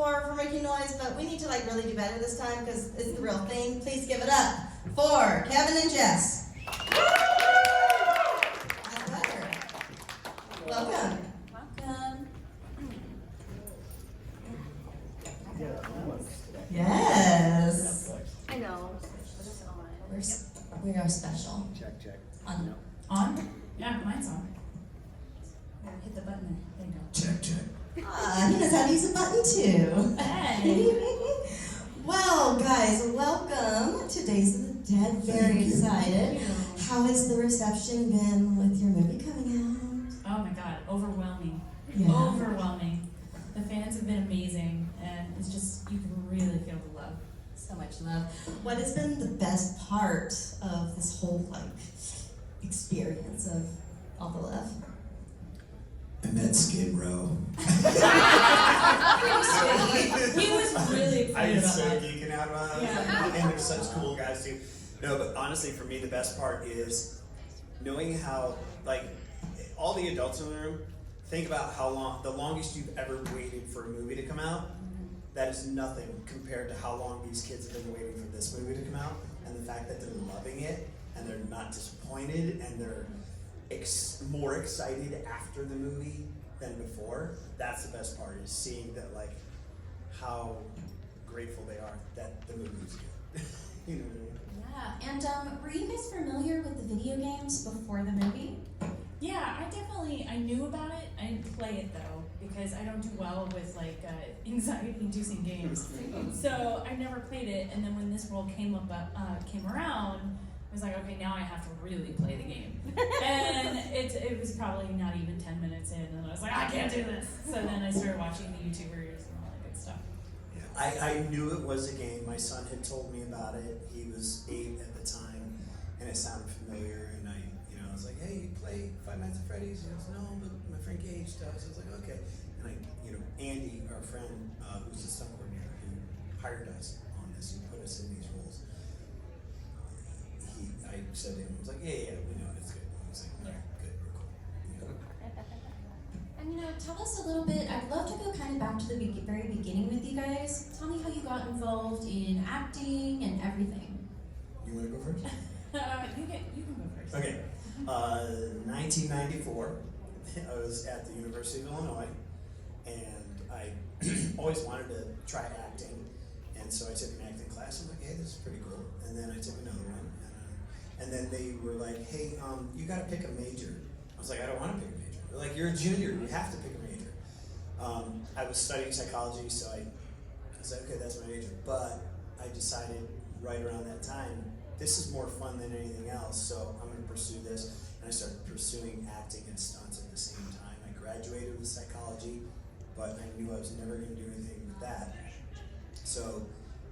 for making noise, but we need to like really do better this time because it's the real thing. Please give it up for Kevin and Jess. That's better. Welcome. Welcome. Yes. I know. We are special. Check. On? Yeah, mine's on. Hit the button. There you go. Check. He knows how to use a button too. Hey. Well, guys, welcome to Days of the Dead. Very excited. How has the reception been with your movie coming Oh my god, overwhelming. out? Yeah. Overwhelming. The fans have been amazing, and it's just, you can really feel the love. So much love. What has been the best part of this whole experience of all the love? I met Skid Row. He was really excited I was about so that. geeking out about it. Yeah. And they're such cool guys too. No, but honestly, for me, the best part is knowing how, all the adults in the room, think about how long, the longest you've ever waited for a movie to come out. That is nothing compared to how long these kids have been waiting for this movie to come out, and the fact that they're loving it, and they're not disappointed, and they're more excited after the movie than before. That's the best part, is seeing that, how grateful they are that the movie was good. You know what I mean? Yeah, and were you guys familiar with the video games before the movie? Yeah, I knew about it. I didn't play it though, because I don't do well with anxiety-inducing games. So I never played it, and then when this world came around, I was like, okay, now I have to really play the game. And it was probably not even 10 minutes in, and I was like, I can't do this. So then I started watching the YouTubers and all that good stuff. Yeah, I knew it was a game. My son had told me about it. He was 8 at the time, and it sounded familiar. And I was like, "Hey, you play Five Nights at Freddy's?" He goes, "No, but my friend Gage does." I was like, "Okay." And Andy, our friend, who's the stunt coordinator, who hired us on this, who put us in these roles, I said to him, I was like, "Yeah, we know it's good." He was like, "All right, good, we're cool." And tell us a little bit, I'd love to go kind of back to the very beginning with you guys. Tell me how you got involved in acting and everything. You want to go first? You can go first. Okay. 1994, I was at the University of Illinois, and I always wanted to try acting, and so I took an acting class. I'm like, hey, this is pretty cool. And then I took another one, and then they were like, hey, you got to pick a major. I was like, I don't want to pick a major. They're like, you're a junior, you have to pick a major. I was studying psychology, so I said, okay, that's my major. But I decided right around that time, this is more fun than anything else, so I'm going to pursue this. And I started pursuing acting and stunts at the same time. I graduated with psychology, but I knew I was never going to do anything with that. So,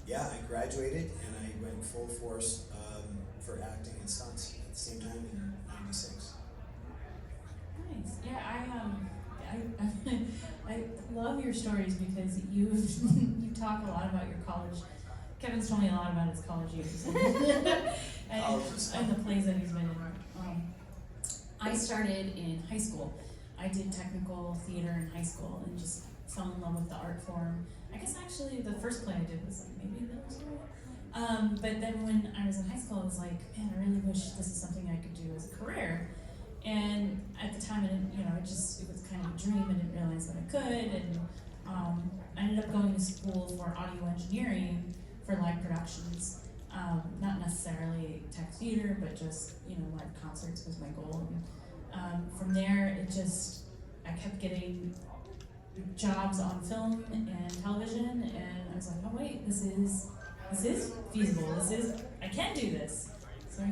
yeah, I graduated and I went full force for acting and stunts at the same time in '96. Nice. Yeah, I love your stories because you talk a lot about your college. Kevin's told me a lot about his college years and the plays that he's been in. I started in high school. I did technical theater in high school and just fell in love with the art form. I guess actually the first play I did was maybe middle school. But then when I was in high school, I was like, man, I really wish this is something I could do as a career. And at the time, I didn't, it was kind of a dream. I didn't realize that I could. And I ended up going to school for audio engineering for live productions. Not necessarily tech theater, but just, live concerts was my goal. And from there, I kept getting jobs on film and television, and I was like, oh wait, this is feasible. I can do this. So yeah.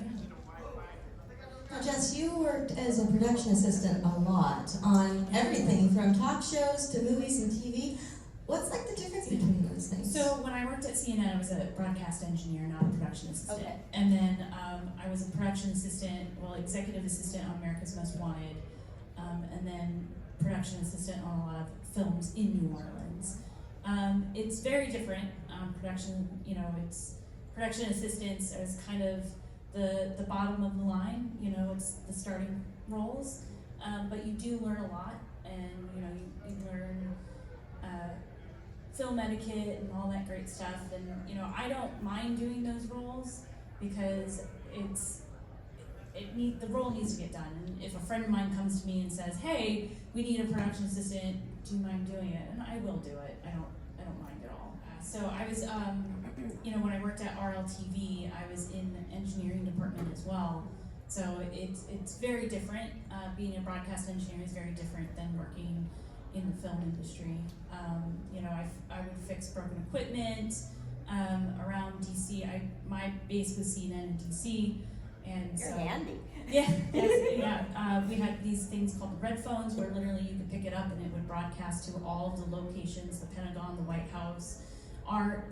Now, Jess, you worked as a production assistant a lot on everything from talk shows to movies and TV. What's the difference between those things? So when I worked at CNN, I was a broadcast engineer, not a production assistant. Okay. And then I was a production assistant, executive assistant on America's Most Wanted, and then production assistant on a lot of films in New Orleans. It's very different. Production, it's production assistants is kind of the bottom of the line. It's the starting roles, but you do learn a lot, and you learn film etiquette and all that great stuff. And you know, I don't mind doing those roles because the role needs to get done. And if a friend of mine comes to me and says, "Hey, we need a production assistant. Do you mind doing it?" And I will do it. I don't mind at all. So I was, you know, when I worked at RLTV, I was in the engineering department as well. So it's very different. Being a broadcast engineer is very different than working in the film industry. You know, I would fix broken equipment around DC. My base was CNN in DC, and You're so handy. yeah, we had these things called red phones, where literally you could pick it up and it would broadcast to all of the locations: the Pentagon, the White House, our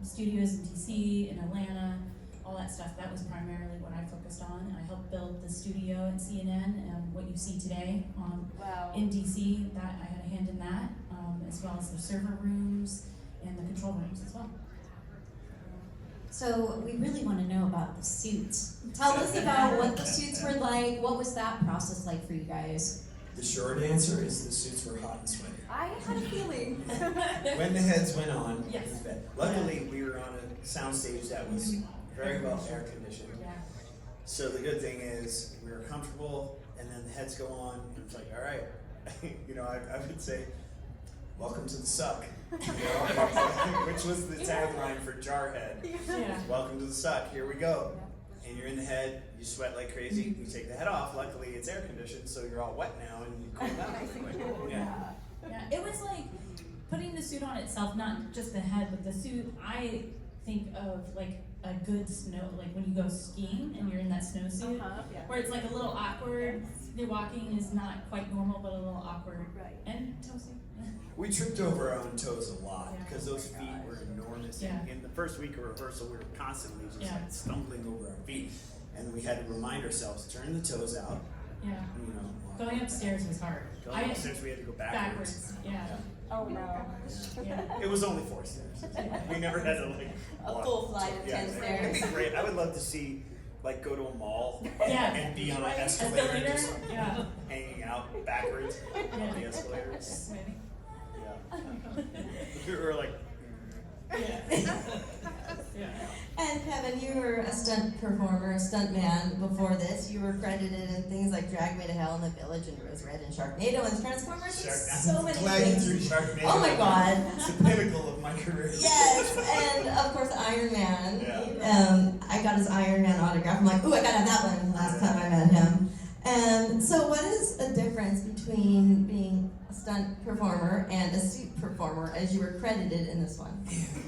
studios in DC, in Atlanta. All that stuff. That was primarily what I focused on. I helped build the studio at CNN and what you see today Wow. in DC. That I had a hand in that, as well as the server rooms and the control rooms as well. So we really want to know about the suits. Tell us about what the suits were like. What was that process like for you guys? The short answer is the suits were hot and sweaty. I had a feeling. When the heads went on, Yes. it was bad. Luckily, we were on a soundstage that was very well air conditioned. Yeah. So the good thing is we were comfortable, and then the heads go on, and it's like, all right, you know, I would say, welcome to the suck, you know, which was the tagline for Jarhead. Yeah. Welcome to the suck. Here we go. And you're in the head. You sweat like crazy. You take the head off. Luckily, it's air conditioned, so you're all wet now, and you cool down real quick. Yeah. Yeah. It was like putting the suit on itself, not just the head, but the suit. I think of like a good snow, like when you go skiing and you're in that snowsuit, Yeah. where it's like a little awkward. The walking is not quite normal, but a little awkward. Right. And toasty. We tripped over our own toes a lot Yeah. because those feet were enormous. Yeah. In the first week of rehearsal, we were constantly just Yeah. like stumbling over our feet, and we had to remind ourselves, turn the toes out. Yeah. You know, Going upstairs was hard. going upstairs, we had to go backwards. Yeah. Oh no. Yeah. It was only 4 stairs. We never had to like A walk. full flight of 10 It'd stairs. be great. I would love to see like go to a mall Yeah. and be on an escalator, Escalator? just Yeah. hanging out backwards on the Yeah. escalators. Maybe. Yeah. We were like. Yeah. Yeah. And Kevin, you were a stunt performer, a stunt man before this. You were credited in things like Drag Me to Hell in the Village and Rose Red and Sharknado and Transformers and so many Glad things. you threw Sharknado. Oh my God. It's the pinnacle of my career. Yes, and of course Iron Man. Yeah. I got his Iron Man autograph. I'm like, ooh, I gotta have that one last time I met him. And so what is the difference between being a stunt performer and a suit performer as you were credited in this one?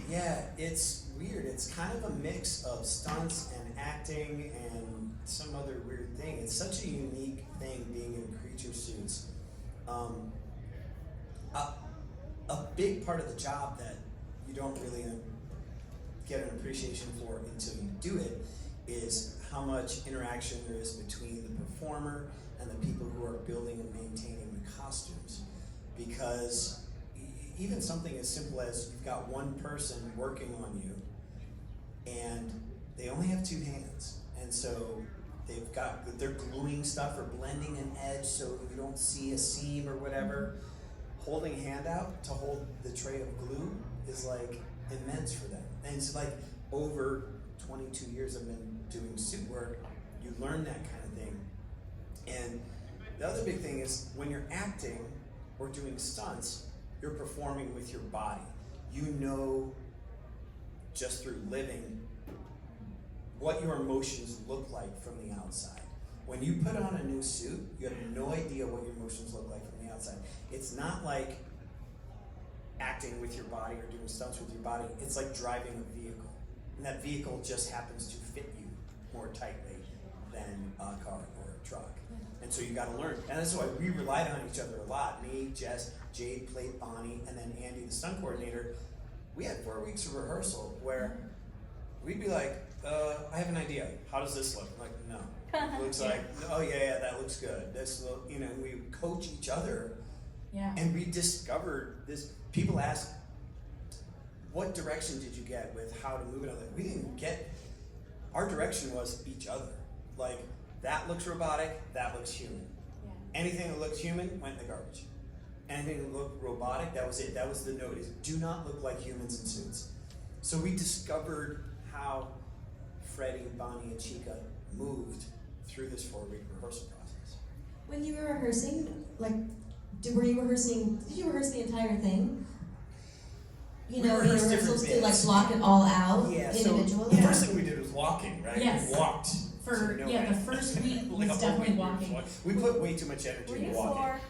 Yeah, it's weird. It's kind of a mix of stunts and acting and some other weird thing. It's such a unique thing being in creature suits. A big part of the job that you don't really get an appreciation for until you do it is how much interaction there is between the performer and the people who are building and maintaining the costumes. Because even something as simple as you've got one person working on you and they only have 2 hands, and so they're gluing stuff or blending an edge so you don't see a seam or whatever. Holding a hand out to hold the tray of glue is like immense for them. And it's like over 22 years I've been doing suit work, you learn that kind of thing. And the other big thing is when you're acting or doing stunts, you're performing with your body. You know, just through living, what your emotions look like from the outside. When you put on a new suit, you have no idea what your emotions look like from the outside. It's not like acting with your body or doing stunts with your body. It's like driving a vehicle. And that vehicle just happens to fit you more tightly than a car or a truck. And so you gotta learn. And that's why we relied on each other a lot. Me, Jess, Jade played Bonnie, and then Andy, the stunt coordinator. We had 4 weeks of rehearsal where we'd be like, I have an idea. How does this look? I'm like, no. It looks like, oh yeah, that looks good. This look, you know, we would coach each other. Yeah. And we discovered this. People ask, what direction did you get with how to move it? We didn't get, our direction was each other. Like, that looks robotic, that looks human. Yeah. Anything that looks human went in the garbage. anything that looked robotic, that was it. That was the note, is do not look like humans in suits. So we discovered how Freddy, Bonnie, and Chica moved through this 4-week rehearsal process. When you were rehearsing, like, did you rehearse the entire thing? You We know, in rehearsed rehearsals different to like bits. block it all out Yeah, so individually? the first thing we did was walking, right? Yes. We walked. For, to yeah, nowhere. the first week Like was a whole definitely week we were walking. just We put way too much energy Were into you walking. sore?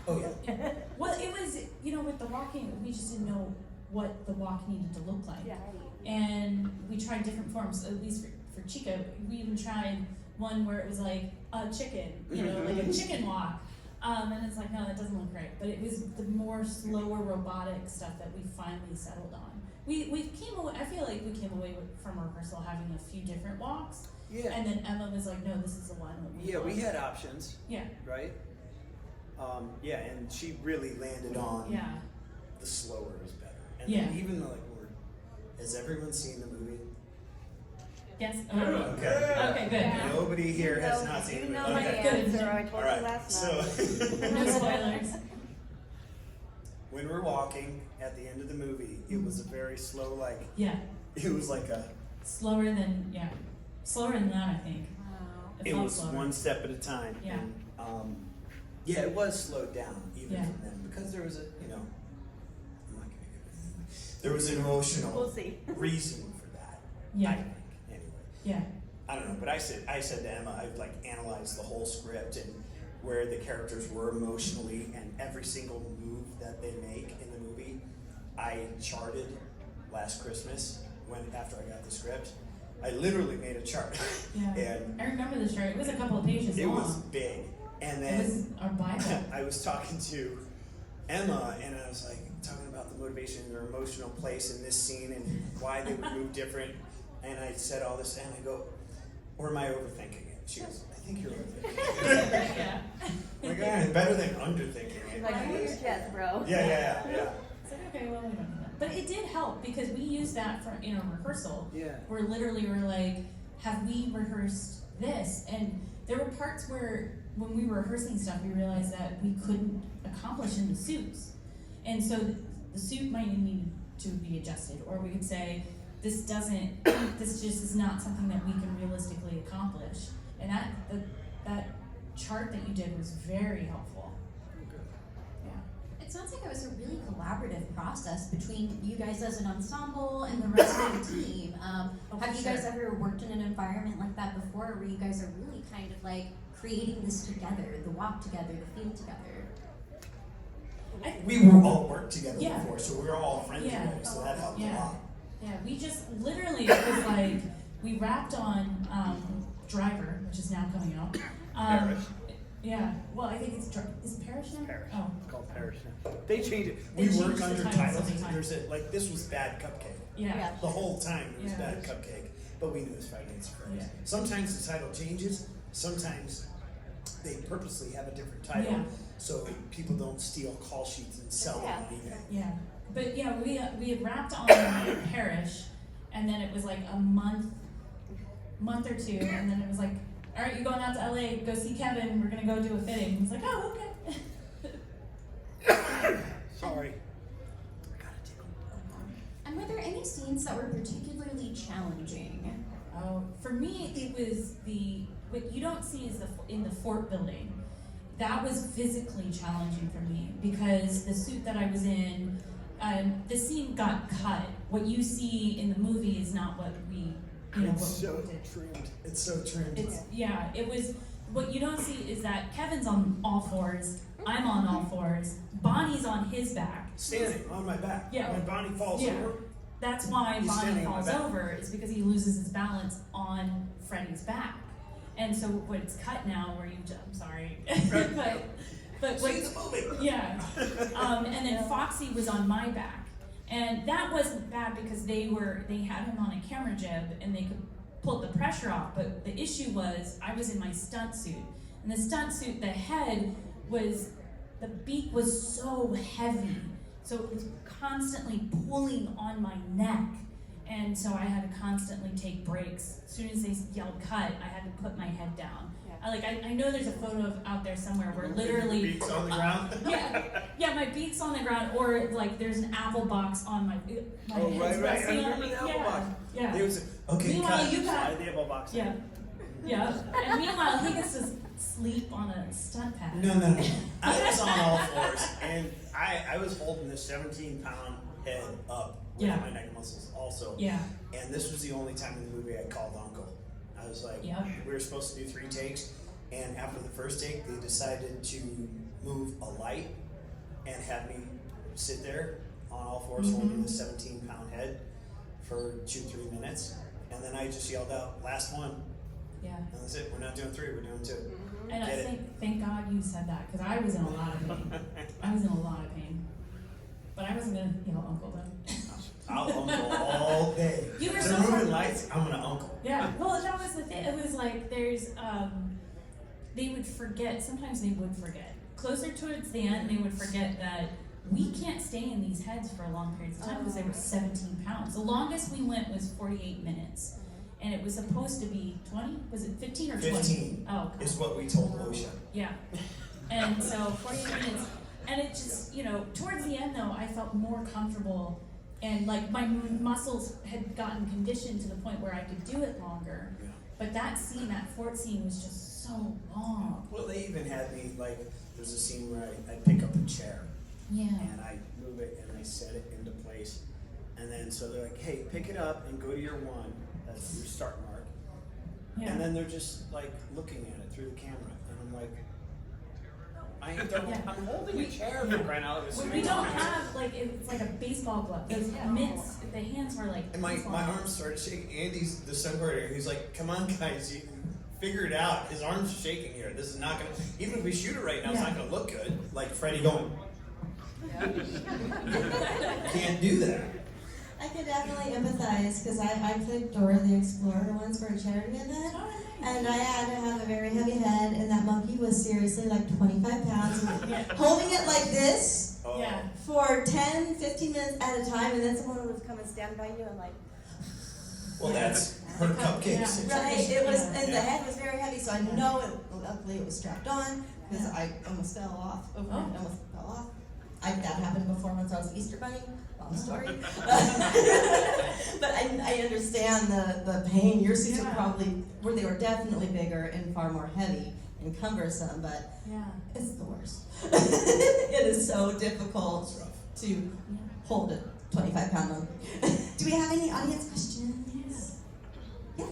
Oh yeah. Well, it was, you know, with the walking, we just didn't know what the walk needed to look like. Yeah. And we tried different forms, at least for Chica. We even tried one where it was like a chicken, you know, like a chicken walk. And it's like, no, that doesn't look right. But it was the more slower robotic stuff that we finally settled on. We came away, I feel like we came away from rehearsal having a few different walks. Yeah. And then Emma was like, no, this is the one that we Yeah, we want. had options, Yeah, right? Yeah, and she really landed on yeah. the slower is better. And Yeah. then even like has everyone seen the movie? Yes? Okay. Okay, good. Nobody here has not seen the You movie. know my Okay. answer, I told All you right. last night. So No spoilers. when we're walking at the end of the movie, it was a very slow, like Yeah, it was like a slower than that, I think. Wow. it felt was slower. one step at a time. Yeah. And, yeah, it was slowed down even Yeah. from them because there was a, I'm not gonna give it anything. There was an emotional We'll see. reason for that. Yeah. I think anyway. Yeah, I don't know, but I said to Emma, I've like analyzed the whole script and where the characters were emotionally, and every single move that they make in the movie, I charted last Christmas after I got the script. I literally made a chart. yeah. And I remember the chart. It was a couple of pages it long. was big. And It was then our Bible. I was talking to Emma, and I was like talking about the motivation and their emotional place in this scene and why they would move different. And I said all this, and I go, or am I overthinking it? She goes, I think you're overthinking it. Yeah. I'm like, "Ah, better than underthinking it. She's like, do your chest, bro. Yeah. It's like, okay, well, we don't need that. But it did help because we used that in a rehearsal. Yeah. Where literally we're like, have we rehearsed this? And there were parts where when we were rehearsing stuff, we realized that we couldn't accomplish in the suits. And so the suit might need to be adjusted, or we could say, this just is not something that we can realistically accomplish. And that chart that you did was very helpful. Yeah. It sounds like it was a really collaborative process between you guys as an ensemble and the rest of the team. Have you guys ever worked in an environment like that before, where you guys are really kind of like creating this together, the walk together, the feel together? We were all worked together Yeah. before, so we were all friends Yeah. already, so that helped Yeah. a lot. Yeah, we just literally, it was like, we wrapped on Driver, which is now coming out. Parish. Yeah, well, I think is it Parish now? Parish. Oh, It's called Parish now. They changed it. They We changed work the under title so titles. many times. There's this was Bad Cupcake. yeah. Yeah. The whole time it was Yeah. Bad Cupcake, but we knew it was Friday Nights at Freddy's. Yeah. Sometimes the title changes. Sometimes they purposely have a different title Yeah. so people don't steal call sheets and sell them on eBay. Yeah, but yeah, we had wrapped on Parish, and then it was like a month or two, and then it was like, all right, you're going out to LA, go see Kevin, we're gonna go do a fitting. He's like, oh, okay. Sorry. And were there any scenes that were particularly challenging? Oh, for me, it was what you don't see is in the fort building. That was physically challenging for me because the suit that I was in, the scene got cut. What you see in the movie is not what we, It's what so we did. trimmed. It's so trimmed. It was, what you don't see is that Kevin's on all fours, I'm on all fours, Bonnie's on his back. Standing on my back. Yeah. When Bonnie falls Yeah. over. That's why He's Bonnie standing on my falls back. over, is because he loses his balance on Freddy's back. And so when it's cut now, where I'm sorry, but See the movie. yeah. And then Foxy was on my back, and that wasn't bad because they had him on a camera jib and they could pull the pressure off. But the issue was I was in my stunt suit, and the stunt suit, the beak was so heavy, so it was constantly pulling on my neck. And so I had to constantly take breaks. As soon as they yelled cut, I had to put my head down. Yeah. I know there's a photo out there somewhere where literally Beaks on the ground. yeah, my beak's on the ground, or like there's an apple box on my Oh, head's right. I resting on remember me. the apple Yeah, box. yeah. There was okay. Meanwhile, cut. you got- Slide the apple box. Yeah, yeah. And meanwhile, he gets to sleep on a stunt pad. No. I was on all fours, and I was holding this 17-pound head up with Yeah. my neck muscles also. Yeah, And this was the only time in the movie I called Uncle. I was like, Yep. we were supposed to do 3 takes, and after the first take, they decided to move a light and have me sit there on all 4s holding the 17-pound head for 2-3 minutes. And then I just yelled out, last one. yeah. And that's it. We're not doing 3, we're doing 2. And I Get it? thank God you said that, because I was in a lot of pain. I was in a lot of pain. But I wasn't gonna yell uncle then. I'll uncle all day. You were If so they're moving funny. lights, I'm gonna uncle. Yeah, well, that was the thing. It was like there's, they would forget, sometimes they would forget. Closer towards the end, they would forget that we can't stay in these heads for long periods of time because they were 17 pounds. The longest we went was 48 minutes. And it was supposed to be 20? Was it 15 or 20? 15 Oh, okay. is what we told OSHA. Yeah. And so 48 minutes. And it just, towards the end though, I felt more comfortable and like my muscles had gotten conditioned to the point where I could do it longer. Yeah. But that scene, that fort scene was just so long. Well, they even had me, like, there's a scene where I pick up a chair Yeah. and I move it and I set it into place. And then, so they're like, hey, pick it up and go to your 1. That's your start mark. Yeah. And then they're just, like, looking at it through the camera. And I'm like, I'm holding a chair for crying out loud. We don't have, like, it's like a baseball glove. Those mitts, the hands were like. And my baseball arms gloves. started shaking. Andy's the sun guardian. He's like, come on, guys, you figure it out. His arms are shaking here. This is not gonna. Even if we shoot it right now, it's Yeah. not gonna look good. Like Freddy going. Can't do that. I could definitely empathize because I played Dora the Explorer once for a charity event, and I had to have a very heavy head, and that monkey was seriously like 25 pounds, Yeah. holding it like this Oh. Yeah. for 10, 15 minutes at a time, and then someone would come and stand by you and like, Well, that's her cupcakes. Yeah. right, it was, and the Yeah. head was very heavy, so I know it, luckily it was strapped on, because I almost fell off, almost fell off. That happened before once I was Easter Bunny, long story. But I understand the pain. Your suits were they were definitely bigger and far more heavy and cumbersome, but Yeah. it's the worst. It is so difficult It's rough. to hold a 25-pound monkey. Do we have any audience questions? Yes. So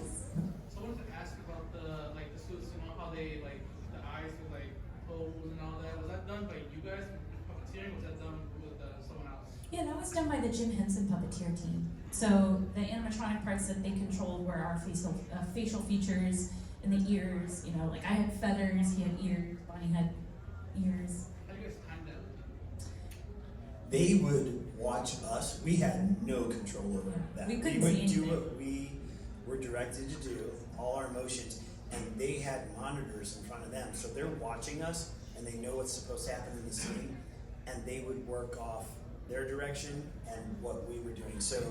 I wanted to ask about the suits, how they the eyes would pose and all that. Was that done by you guys puppeteering? Was that done with someone else? Yeah, that was done by the Jim Henson puppeteer team. So the animatronic parts that they controlled were our facial features and the ears. Like I had feathers, he had ears, Bonnie had ears. How do you guys time that? They would watch us. We had no control over that. We couldn't would see do anything. what we were directed to do, all our motions, and they had monitors in front of them. So they're watching us, and they know what's supposed to happen in the scene, and they would work off their direction and what we were doing. So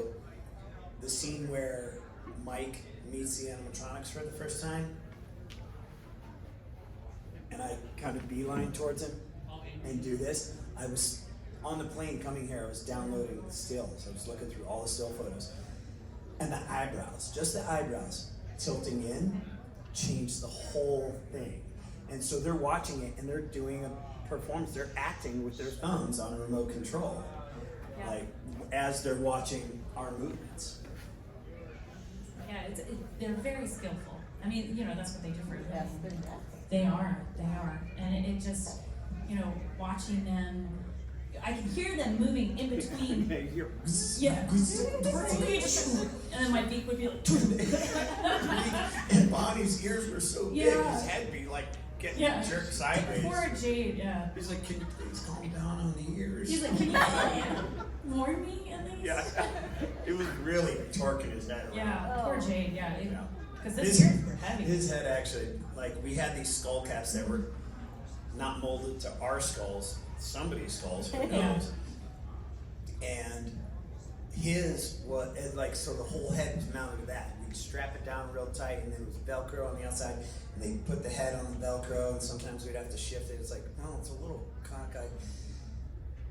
the scene where Mike meets the animatronics for the first time, and I kind of beeline towards him and do this. I was on the plane coming here, I was downloading the stills. I was looking through all the still photos. And the eyebrows, just the eyebrows tilting in, changed the whole thing. And so they're watching it and they're doing a performance. They're acting with their thumbs on a remote control. Like, as they're watching our movements. Yeah, they're very skillful. I mean, that's what they do for a living. Yes, they're They are, and it just, watching them, I can hear them moving in between. Yeah. And then my beak would be like. And Bonnie's ears were so big, Yeah. his head be like getting Yeah. jerked sideways. Poor Jade, yeah. He's like, can you please calm down on the ears? He's like, can you warn me at least? Yeah. It was really torquing his head around. Yeah, poor Jade, yeah. Yeah. Because those ears were heavy. His head actually, we had these skull caps that were not molded to our skulls, somebody's skulls, who knows? Yeah. And his was like, so the whole head was mounted to that. We'd strap it down real tight, and then it was Velcro on the outside, and they'd put the head on the Velcro, and sometimes we'd have to shift it. It's like, no, it's a little cockeyed.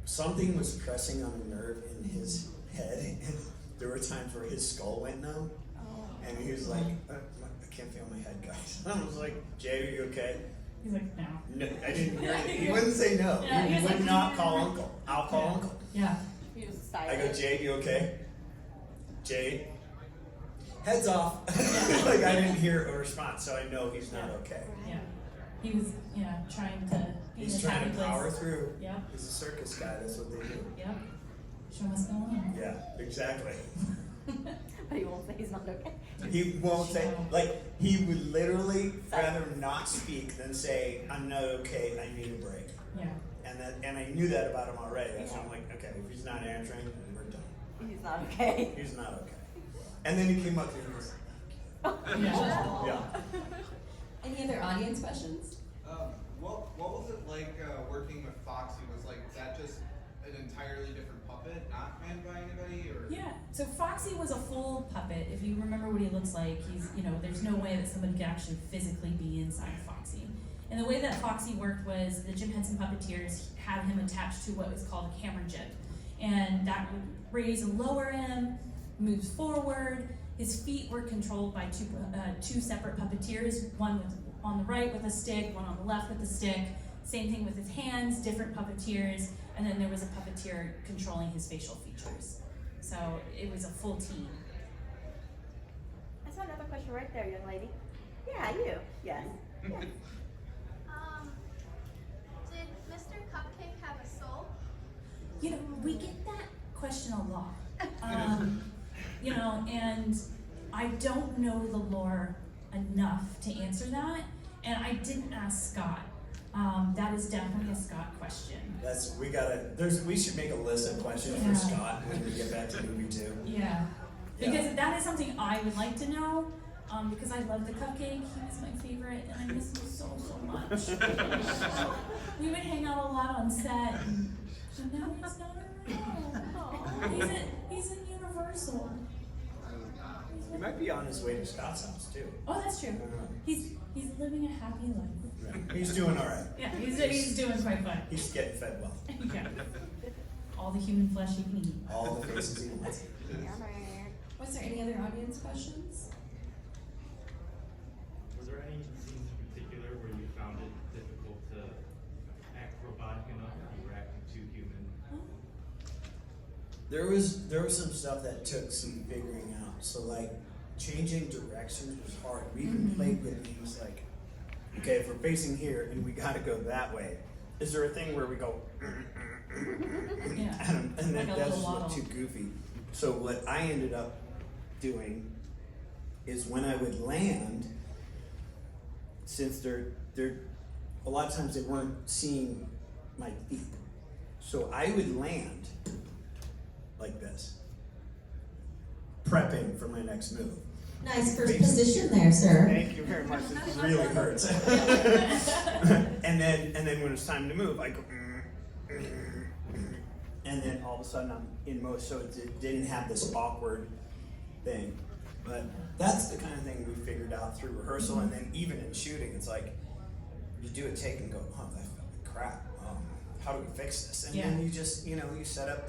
Something was pressing on a nerve in his head, and there were times where his skull went numb, and he was like, I can't feel my head, guys. I was like, Jay, are you okay? He's like, no. No, I didn't hear it. He wouldn't say no. Yeah, He was would like, not call uncle. I'll call Yeah. uncle. Yeah. He was I silent. go, Jade, you okay? Jade? Heads off. Like, I didn't hear a response, so I know he's not okay. Yeah. He was, trying to be in He's his trying happy to place. power through. Yeah. He's a circus guy, that's what they do. Yep. Show what's going on. Yeah, exactly. But he won't say he's not okay. He won't say, like, he would literally rather not speak than say, I'm not okay, I need a break. Yeah. And I knew that about him already. That's why I'm like, okay, if he's not answering, then we're done. He's not okay. He's not okay. And then he came up to me and was Yeah. yeah. Any other audience questions? What was it like working with Foxy? Was like that just an entirely different puppet, not manned by anybody, or? Yeah. So Foxy was a full puppet. If you remember what he looks like, he's, there's no way that somebody could actually physically be inside Foxy. And the way that Foxy worked was the Jim Henson puppeteers had him attached to what was called a camera jib. And that would raise and lower him, moves forward. His feet were controlled by two separate puppeteers, one on the right with a stick, one on the left with a stick. Same thing with his hands, different puppeteers, and then there was a puppeteer controlling his facial features. So it was a full team. I saw another question right there, young lady. Yeah, you. Yes. Yes. Did Mr. Cupcake have a soul? We get that question a lot. And I don't know the lore enough to answer that, and I didn't ask Scott. That is definitely a Scott question. We should make a list of questions Yeah. for Scott when we get back to movie 2. Yeah. Yeah. Because that is something I would like to know, because I love the cupcake. He was my favorite, and I miss him so much. We would hang out a lot on set, and now he's not around. He's in Universal. He might be on his way to Scott's house too. Oh, that's true. He's living a happy life. Yeah. He's doing all right. Yeah, he's doing quite fine. He's getting fed well. Yeah. All the human flesh he can eat. All the faces he wants. Was there any other audience questions? Were there any scenes in particular where you found it difficult to act robotic enough and you were acting too human? There was some stuff that took some figuring out. So like changing directions was hard. We even played with things like, okay, if we're facing here and we gotta go that way, is there a thing where we go Yeah. and then Like a that little just looked waddle. too goofy. So what I ended up doing is when I would land, since they're a lot of times they weren't seeing my feet. So I would land like this, prepping for my next move. Nice first position there, sir. Thank you very much. This really hurts. and then when it's time to move, I go, and then all of a sudden I'm in motion. So it didn't have this awkward thing. But that's the kind of thing we figured out through rehearsal, and then even in shooting, it's like you do a take and go, oh, that felt like crap. How do we fix this? And then you just, you set up.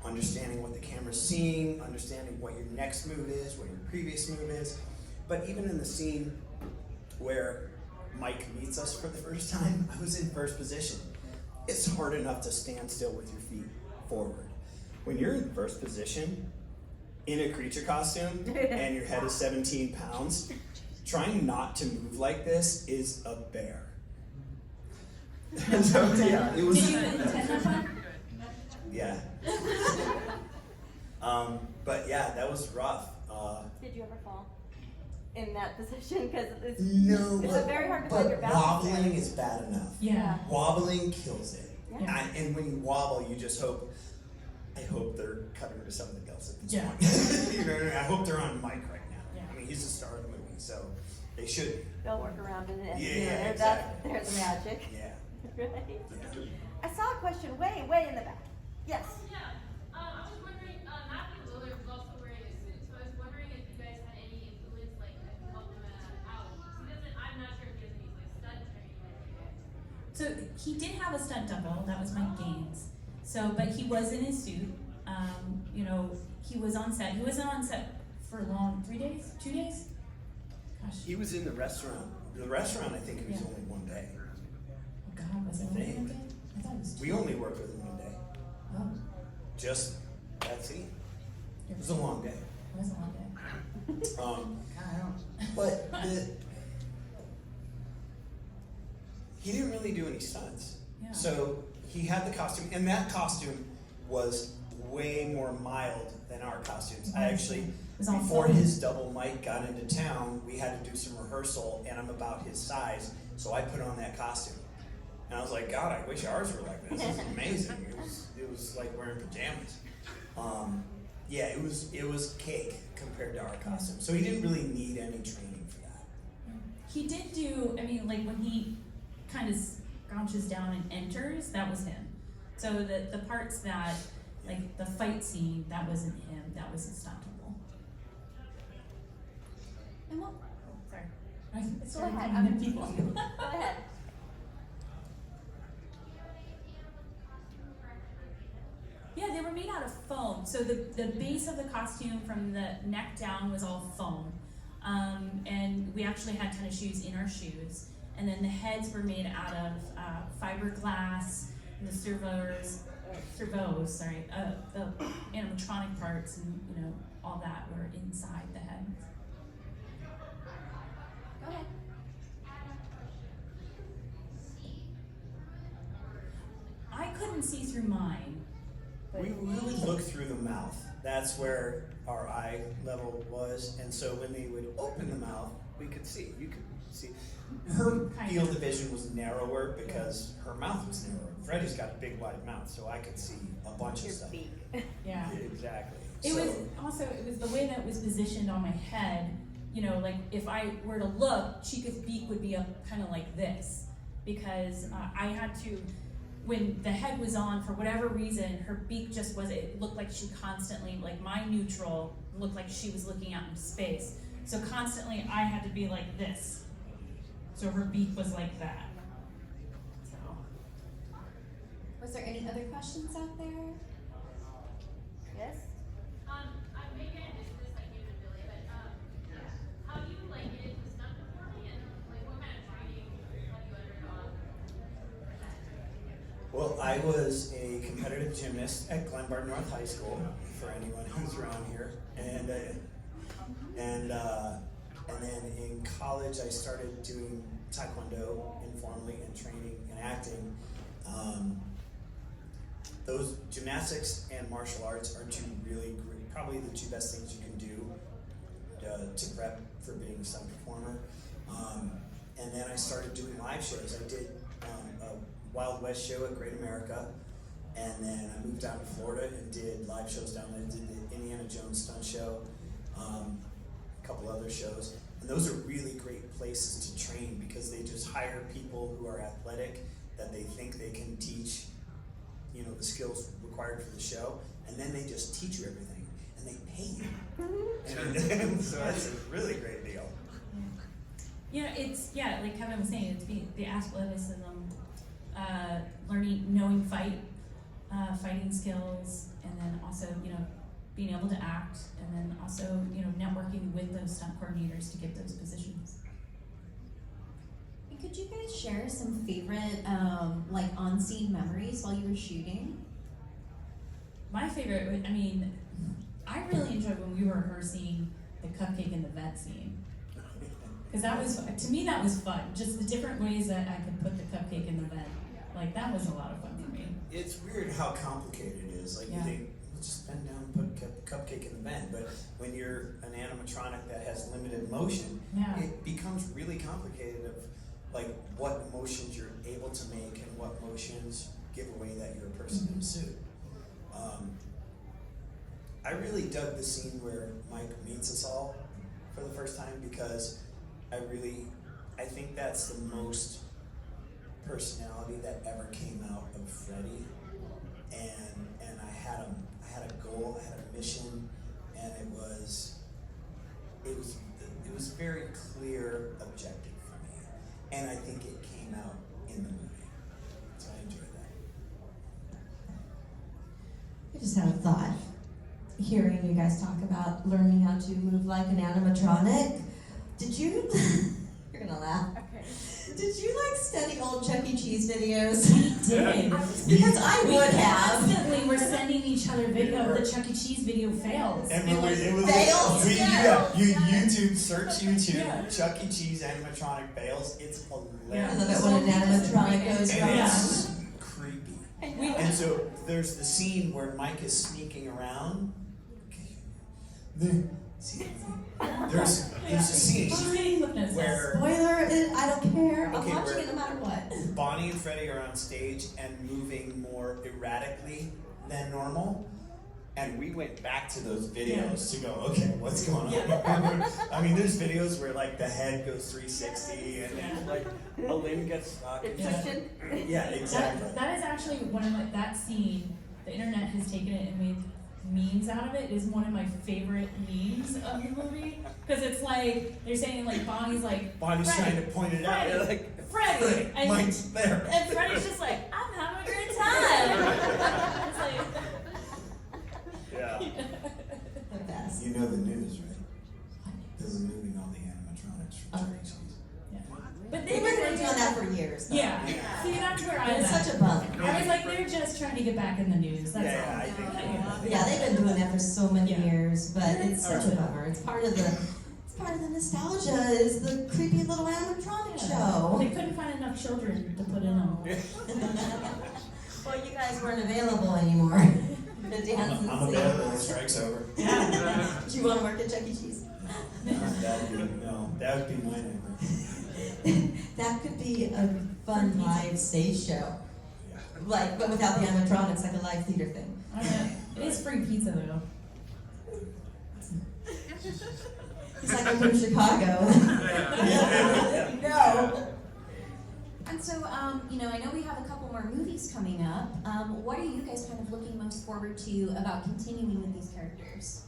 Understanding what the camera's seeing, understanding what your next move is, what your previous move is. But even in the scene where Mike meets us for the first time, I was in first position. It's hard enough to stand still with your feet forward. When you're in first position, in a creature costume, and your head is 17 pounds, trying not to move like this is a bear. So, yeah, it was. Did you intend that one? Yeah. But yeah, that was rough. Did you ever fall in that position? Because it's No, very hard to find your but balance. wobbling is bad enough. Yeah. Wobbling kills it. Yeah. And when you wobble, you just hope. I hope they're cutting to something else at this Yeah. point. You know what I mean? I hope they're on mic right now. Yeah. I mean, he's the star of the movie, so they should be. They'll work around in it. Yeah, exactly. There's magic. Yeah. Right? Yeah. I saw a question way in the back. Yes. Yeah, I was wondering, not he did have a stunt double. That was Mike Gaines. So, but he was in his suit. You know, he was on set. He wasn't on set for long. 3 days? 2 days? Gosh. He was in the restaurant. The restaurant, I think it was Yeah. only one day. Oh God, was it only one day? I thought it was 2 We only worked with him one day. Oh, Just that scene. It was a long day. it was a long day. Um, God, I don't. but he didn't really do any stunts. Yeah. So he had the costume, and that costume was way more mild than our costumes. I actually, It was all before foam. his double Mike got into town, we had to do some rehearsal, and I'm about his size, so I put on that costume. And I was like, God, I wish ours were like this. This is amazing. It was like wearing pajamas. Yeah, it was cake compared to our costume. So he didn't really need any training for that. He did do, I mean, like when he kind of crouches down and enters, that was him. So the parts that, like the fight scene, that wasn't him, that was his stunt double. And what? Sorry. I Go started ahead. calling them people. Go ahead. Yeah, they were made out of foam. So the base of the costume from the neck down was all foam. And we actually had tennis shoes in our shoes. And then the heads were made out of fiberglass, and the servos, the animatronic parts, and you know all that were inside the head. Go ahead. I couldn't see through mine. But We would look through the mouth. That's where our eye level was. And so when they would open the mouth, we could see. You could see. Her Kind field of. of vision was narrower because her mouth was narrower. Freddy's got a big wide mouth, so I could see a bunch of Your stuff. beak. yeah. Exactly. It So- was also, it was the way that it was positioned on my head. You know, like if I were to look, Chica's beak would be up kind of like this, because I had to, when the head was on, for whatever reason, her beak just was, it looked like she constantly, like my neutral looked like she was looking out into space. So constantly I had to be like this. So her beak was like that. So. Was there any other questions out there? Yes? Maybe I missed this, like you and Billy, but how do you like get into stunt performing and like what kind of training have you undergone? Well, I was a competitive gymnast at Glenbard North High School, for anyone who's around here, and then in college I started doing Taekwondo informally and training and acting. Those gymnastics and martial arts are two really great, probably the two best things you can do to prep for being a stunt performer. And then I started doing live shows. I did a Wild West show at Great America, and then I moved down to Florida and did live shows down there. Did the Indiana Jones stunt show, a couple other shows, and those are really great places to train because they just hire people who are athletic that they think they can teach, you know, the skills required for the show, and then they just teach you everything, and they pay you. And so that's a really great deal. You know, it's, yeah, like Kevin was saying, it's the athleticism, learning, knowing fighting skills, and then also, you know, being able to act, and then also, you know, networking with those stunt coordinators to get those positions. And could you guys share some favorite, like on-scene memories while you were shooting? My favorite, I mean, I really enjoyed when we were rehearsing the cupcake in the vet scene. Because that was, to me, that was fun. Just the different ways that I could put the cupcake in the vet. Like, that was a lot of fun for me. It's weird how complicated it is. Like, Yeah. you think, let's just bend down and put cupcake in the vent. But when you're an animatronic that has limited motion, Yeah. it becomes really complicated of like what motions you're able to make and what motions give away that you're a person in a suit. I really dug the scene where Mike meets us all for the first time because I think that's the most personality that ever came out of Freddy, and I had a goal, I had a mission, and it was very clear objective for me, and I think it came out in the movie. I just had a thought. Hearing you guys talk about learning how to move like an animatronic, did you? You're gonna laugh. Okay. Did you like study old Chuck E. Cheese videos? Did. Because I would have. Constantly, we're sending each other video of the Chuck E. Cheese video fails. And it was Fails? you YouTube search YouTube Yeah. Chuck E. Cheese animatronic fails. It's I hilarious. love it when an animatronic goes And wrong. it's creepy. We- And so there's the scene where Mike is sneaking around. There's a scene where Spoiler, I don't care. I'm Okay, watching where- it no matter what. Bonnie and Freddy are on stage and moving more erratically than normal. And we went back to those videos to go, okay, what's going on? I mean, there's videos where like the head goes 360 and then like a limb gets stuck. Inception. Yeah, exactly. That is actually one of my, that scene, the internet has taken it and made memes out of it. Is one of my favorite memes of the movie. Because it's like, they're saying like Bonnie's like, Bonnie's Freddy, trying to point it out. Freddy, They're like, Freddy. And, Mike's there. and Freddy's just like, I'm having a great time. It's like, Yeah. The best. You know the news, right? There's a movie all the animatronics from Chuck E. Cheese. but They've been working on that for years. Though. Yeah. See, that's where I'm It's at. such a bummer. I was like, they're just trying to get back in the news. That's Yeah, all. I think. Yeah, they've been doing that for so many Yeah. years, but it's such a bummer. It's part of the nostalgia. Is the creepy little animatronic They show. couldn't find enough children to put in them. Well, you guys weren't available anymore. The dance and I'm sing. available. The strike's over. Do you want to work at Chuck E. Cheese? That would be my nightmare. That could be a fun live stage show. Yeah. Like, but without the animatronics, like a live theater thing. It is free pizza though. He's like, I'm from Chicago. No. And so, I know we have a couple more movies coming up. What are you guys kind of looking most forward to about continuing with these characters?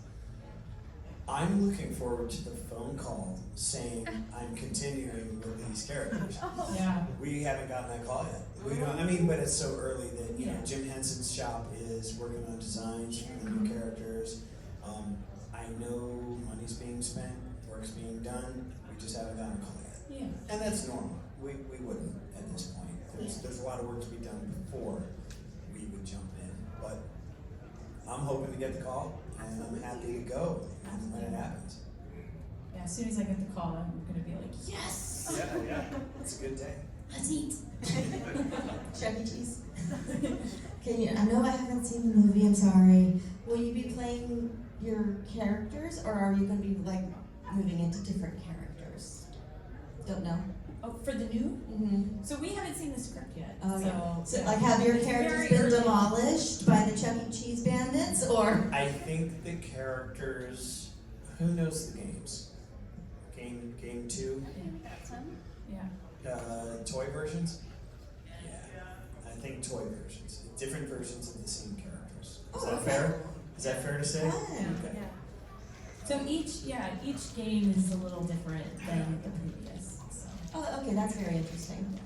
I'm looking forward to the phone call saying I'm continuing with these characters. Yeah. We haven't gotten that call yet. We don't. I mean, but it's so early that Jim Henson's shop is working on designs for the new characters. I know money's being spent, work's being done. We just haven't gotten a call yet. Yeah. And that's normal. We wouldn't at this point. There's a lot of work to be done before we would jump in. But I'm hoping to get the call, and I'm happy to go when it happens. Yeah, as soon as I get the call, I'm gonna be like, yes! Yeah. It's a good day. Let's eat. Chuck E. Cheese. I know I haven't seen the movie, I'm sorry. Will you be playing your characters, or are you going to be like moving into different characters? Don't know. Oh, for the new? Mm-hmm. So we haven't seen the script yet. Oh, yeah. So, yeah. like, have your It's characters very been early. demolished by the Chuck E. Cheese bandits, or? I think the characters. Who knows the games? Game 2? Yeah. Toy versions? Yeah. I think toy versions. Different versions of the same characters. Is that fair? Is that fair to say? Yeah. Okay. So each game is a little different than the previous. So. Oh, okay, that's very interesting.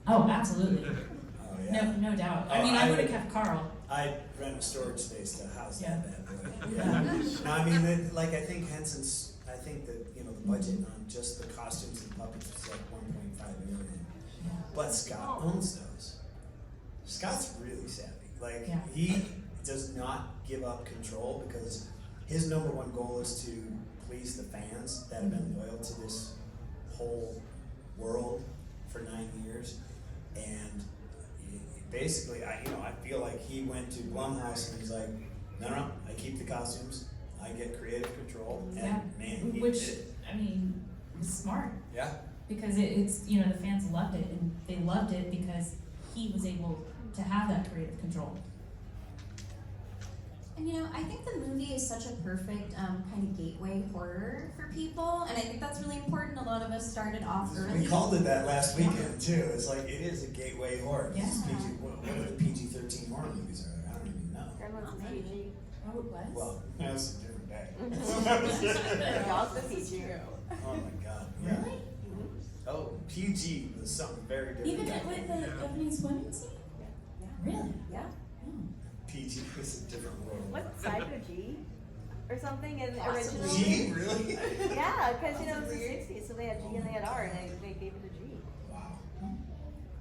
Oh, absolutely. Oh, yeah. No doubt. Oh, I mean, I I would have would- kept Carl. I'd rent a storage space to house Yeah. that bad boy. Yeah. No, I mean, I think that, the budget on just the costumes and puppets is like 1.5 million. But Scott owns those. Scott's really savvy. Like, Yeah. he does not give up control because his number one goal is to please the fans that have been loyal to this whole world for 9 years. And basically, I feel like he went to Blumhouse and he's like, no, I keep the costumes, I get creative control, and Yeah. man, he Which, did it. I mean, was smart. Yeah. Because it's, the fans loved it, and they loved it because he was able to have that creative control. And I think the movie is such a perfect kind of gateway horror for people, and I think that's really important. A lot of us started off early. We called it that last weekend too. It's like it is a gateway horror. Yeah. It's PG, what are the PG-13 horror movies are there? I don't even know. Grandma's PG. Oh, it was? Well, that's a different day. Y'all's the PG. Oh my god. Yeah. Really? Oh, PG was something very different. Even back with then. the opening swimming scene? Yeah. Really? Yeah. Oh. PG was a different world. What, Psycho G? Or something in the Possibly. original? G, really? Yeah, because it was the 60s, so they had G and they had R, and they gave it a G. Wow.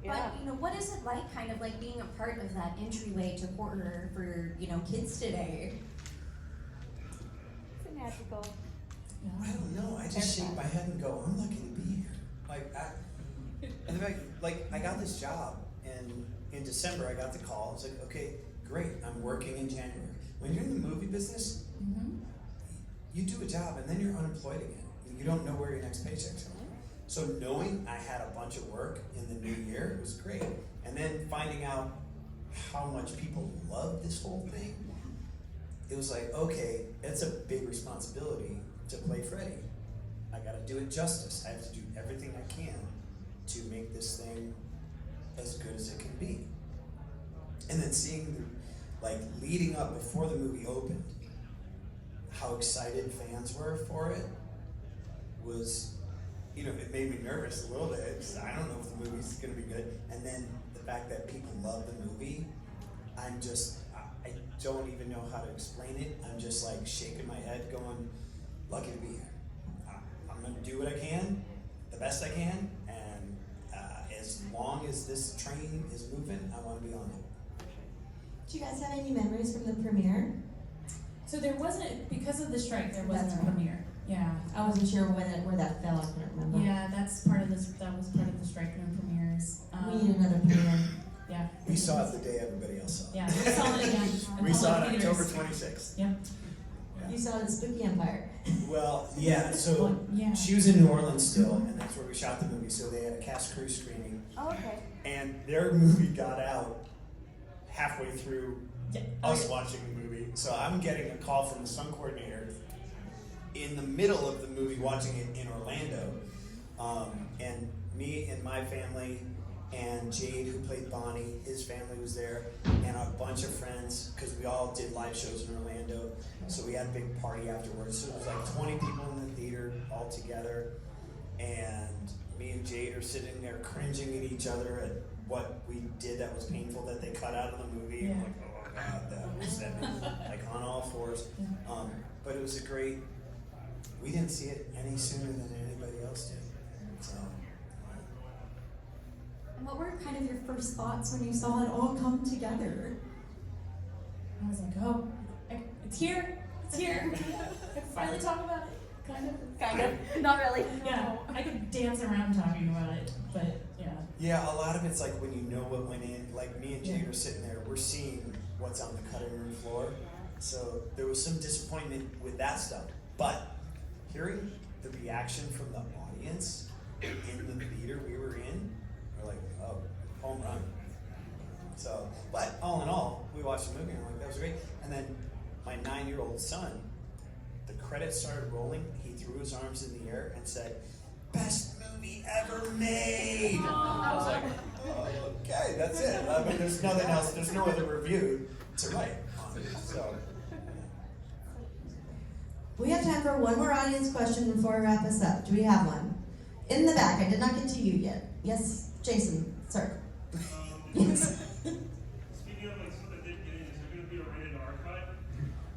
Yeah. But what is it like, kind of like being a part of that entryway to horror for kids today? It's a magical. I don't know. I just shake my head and go, I'm lucky to be here. And the fact, I got this job, and in December I got the call. It's like, okay, great, I'm working in January. When you're in the movie business, you do a job and then you're unemployed again. You don't know where your next paycheck's coming from. So knowing I had a bunch of work in the new year was great. And then finding out how much people love this whole thing, it was like, okay, it's a big responsibility to play Freddy. I gotta do it justice. I have to do everything I can to make this thing as good as it can be. And then seeing leading up before the movie opened, how excited fans were for it was, it made me nervous a little bit. I don't know if the movie's gonna be good. And then the fact that people love the movie, I don't even know how to explain it. I'm just shaking my head going, lucky to be here. I'm gonna do what I can, the best I can, and as long as this train is moving, I wanna be on it. Do you guys have any memories from the premiere? So there wasn't, because of the strike, there wasn't That's a right. premiere. Yeah. I wasn't sure where that fell. I couldn't remember. Yeah, that was part of the strike, no premieres. We need another premiere. Yeah. We saw it the day everybody else saw it. Yeah, we saw it again. in We saw public it theaters. October 26th. Yep. You saw it at Spooky Empire. Well, yeah, so Yeah. she was in New Orleans still, and that's where we shot the movie, so they had a cast crew screening, Oh, okay. and their movie got out halfway through Yeah. us watching the movie. So I'm getting a call from the stunt coordinator in the middle of the movie watching it in Orlando, and me and my family and Jade, who played Bonnie, his family was there, and a bunch of friends, because we all did live shows in Orlando, so we had a big party afterwards. So it was 20 people in the theater all together, and me and Jade are sitting there cringing at each other at what we did that was painful that they cut out of the movie. Yeah. I'm like, oh god, that was on all fours. But it was we didn't see it any sooner than anybody else did. So. And what were kind of your first thoughts when you saw it all come together? I was like, oh, it's here. It's here. I can finally talk about it. Kind of. Not really. Yeah, I could dance around talking about it, but yeah. Yeah, a lot of it's when you know what went in. Me and Jade are sitting there, we're seeing what's on the cutting room floor. So there was some disappointment with that stuff. But hearing the reaction from the audience in the theater we were in, we're like, oh, home run. So, but all in all, we watched the movie and I'm like, that was great. And then my 9-year-old son, the credits started rolling, he threw his arms in the air and said, best movie ever made! I was like, oh, okay, that's it. I mean, there's nothing else, there's no other review to write on it, so. We have time for one more audience question before we wrap this up. Do we have one? In the back. I did not get to you yet. Yes, Jason, sir. Yes. Speaking of some of the didn't get in, is there going to be a rated R cut?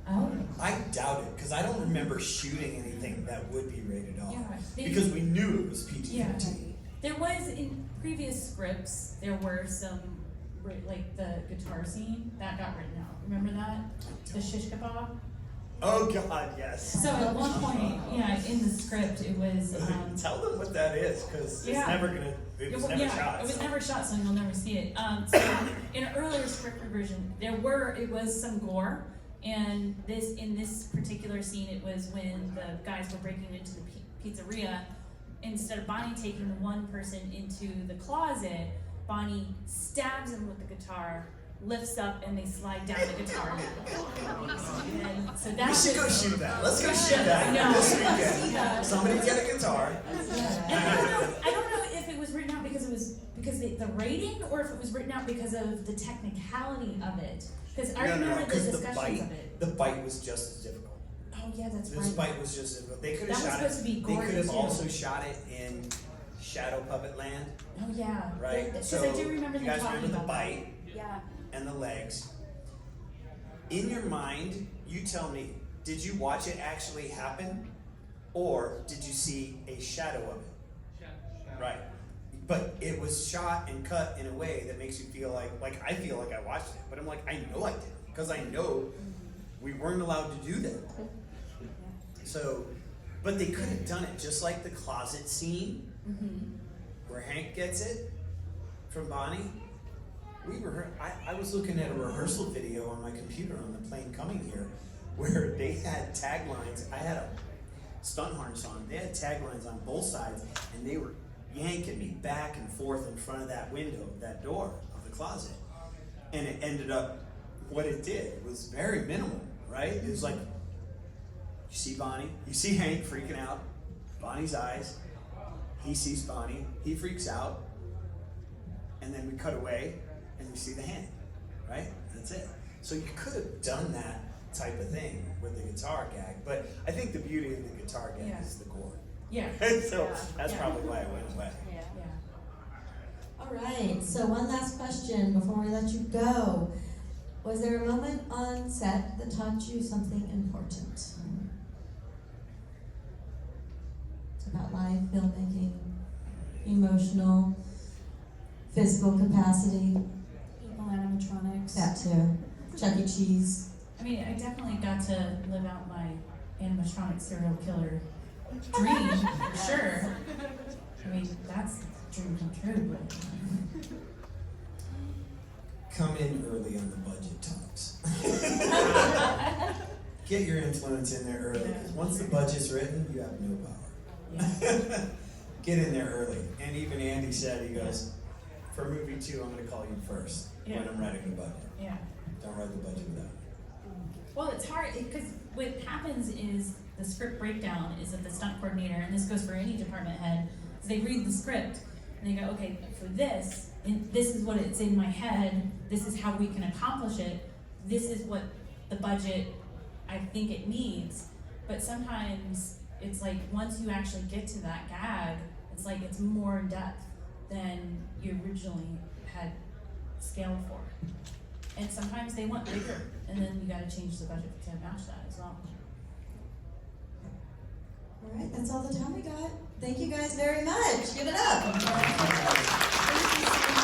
Oh. I doubt it, because I don't remember shooting anything that would be rated R. Yeah, Because we knew it was PG-13. Yeah. There was, in previous scripts, there were some, the guitar scene, that got written out. Remember that? The shish kebab? Oh God, yes. So at one point, in the script, it was, Tell them what that is, because Yeah. it's never gonna. It was never shot. it was so. never shot, so you'll never see it. So in an earlier script version, it was some gore, and in this particular scene, it was when the guys were breaking into the pizzeria. Instead of Bonnie taking one person into the closet, Bonnie stabs him with the guitar, lifts up, and they slide down the guitar. And so We that's should go shoot that. Let's go shoot that No. this weekend. Somebody get a guitar. And I don't know if it was written out because the rating, or if it was written out because of the technicality of it. Because I remember the because discussions of it. the bite was just as difficult. Oh yeah, that's This right. bite was just as difficult. They could have That was shot supposed to be it. They gory, could have too. also shot it in Shadow Puppet Land, Oh, yeah. right? Because So I do remember you them guys talking remember the about that. bite Yeah. and the legs. In your mind, you tell me, did you watch it actually happen? Or did you see a shadow of it? Right. But it was shot and cut in a way that makes you feel like I feel like I watched it. But I'm like, I know I did. Because I know we weren't allowed to do that. So, but they could have done it just like the closet scene where Hank gets it from Bonnie. I was looking at a rehearsal video on my computer on the plane coming here where they had taglines. I had a stunt harness on. They had taglines on both sides, and they were yanking me back and forth in front of that window, that door of the closet. And it ended up, what it did was very minimal, right? It was like, you see Bonnie, you see Hank freaking out, Bonnie's eyes, he sees Bonnie, he freaks out, and then we cut away, and you see the hand, right? That's it. So you could have done that type of thing with the guitar gag, but I think the beauty of the guitar gag is the gore. Yeah. So that's probably why it went away. Yeah. Yeah. All right, so one last question before we let you go. Was there a moment on set that taught you something important? About life, filmmaking, emotional, physical capacity, Evil animatronics. that too. Chuck E. Cheese. I mean, I definitely got to live out my animatronic serial killer dream, for sure. I mean, that's a dream come true, but Come in early on the budget talks. Get your influence in there early, because once the budget's written, you have no power. Get in there early. And even Andy said, he goes, for movie 2, I'm going to call you first when I'm writing the budget. yeah. Don't write the budget without me. Well, it's hard because what happens is the script breakdown is that the stunt coordinator, and this goes for any department head, is they read the script and they go, okay, for this, and this is what it's in my head, this is how we can accomplish it, this is what the budget I think it needs. But sometimes it's like once you actually get to that gag, it's like it's more in depth than you originally had scaled for. And sometimes they want bigger, and then you gotta change the budget to match that as well. All right, that's all the time we got. Thank you guys very much. Give it up. Thank you so much.